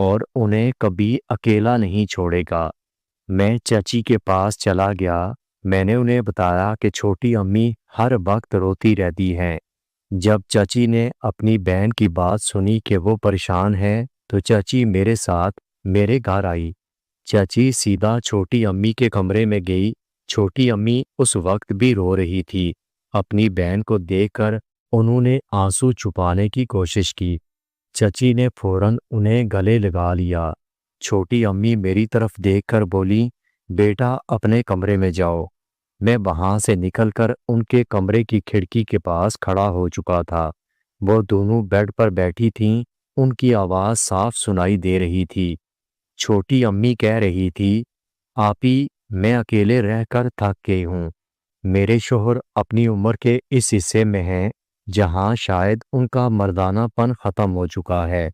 اور انہیں کبھی اکیلا نہیں چھوڑے گا۔ میں چچی کے پاس چلا گیا۔ میں نے انہیں بتایا کہ چھوٹی امی ہر وقت روتی رہتی ہیں۔ جب چچی نے اپنی بہن کی بات سنی کہ وہ پریشان ہے تو چچی میرے ساتھ میرے گھر آئی۔ چچی سیدھا چھوٹی امی کے کمرے میں گئی۔ چھوٹی امی اس وقت بھی رو رہی تھی۔ اپنی بہن کو دیکھ کر انہوں نے آنسو چھپانے کی کوشش کی۔ چچی نے فوراً انہیں گلے لگا لیا۔ چھوٹی امی میری طرف دیکھ کر بولی، بیٹا اپنے کمرے میں جاؤ۔ میں وہاں سے نکل کر ان کے کمرے کی کھڑکی کے پاس کھڑا ہو چکا تھا۔ وہ دونوں بیڈ پر بیٹھی تھیں۔ ان کی آواز صاف سنائی دے رہی تھی۔ چھوٹی امی کہہ رہی تھی، آپی میں اکیلے رہ کر تھک گئی ہوں۔ میرے شوہر اپنی عمر کے اس حصے میں ہیں جہاں شاید ان کا مردانہ پن ختم ہو چکا ہے۔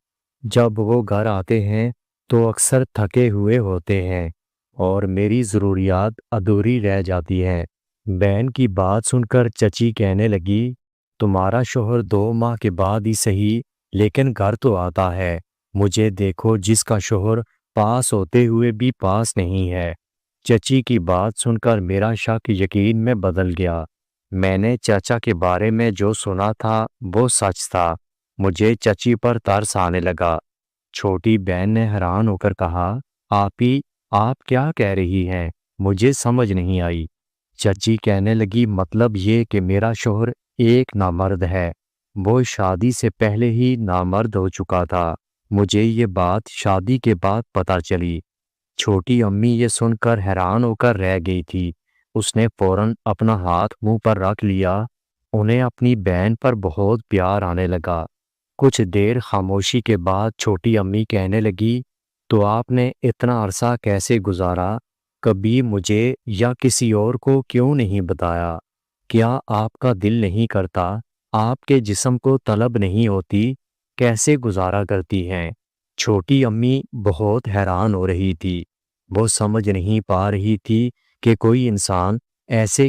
جب وہ گھر آتے ہیں تو اکثر تھکے ہوئے ہوتے ہیں اور میری ضروریات ادھوری رہ جاتی ہیں۔ بہن کی بات سن کر چچی کہنے لگی، تمہارا شوہر 2 ماہ کے بعد ہی صحیح لیکن گھر تو آتا ہے۔ مجھے دیکھو، جس کا شوہر پاس ہوتے ہوئے بھی پاس نہیں ہے۔ چچی کی بات سن کر میرا شک یقین میں بدل گیا۔ میں نے چچا کے بارے میں جو سنا تھا وہ سچ تھا۔ مجھے چچی پر ترس آنے لگا۔ چھوٹی بہن نے حیران ہو کر کہا، آپی آپ کیا کہہ رہی ہیں؟ مجھے سمجھ نہیں آئی۔ چچی کہنے لگی، مطلب یہ کہ میرا شوہر ایک نامرد ہے۔ وہ شادی سے پہلے ہی نامرد ہو چکا تھا۔ مجھے یہ بات شادی کے بعد پتہ چلی۔ چھوٹی امی یہ سن کر حیران ہو کر رہ گئی تھی۔ اس نے فوراً اپنا ہاتھ منہ پر رکھ لیا۔ انہیں اپنی بہن پر بہت پیار آنے لگا۔ کچھ دیر خاموشی کے بعد چھوٹی امی کہنے لگی، تو آپ نے اتنا عرصہ کیسے گزارا؟ کبھی مجھے یا کسی اور کو کیوں نہیں بتایا؟ کیا آپ کا دل نہیں کرتا؟ آپ کے جسم کو طلب نہیں ہوتی؟ کیسے گزارا کرتی ہیں؟ چھوٹی امی بہت حیران ہو رہی تھی۔ وہ سمجھ نہیں پا رہی تھی کہ کوئی انسان ایسے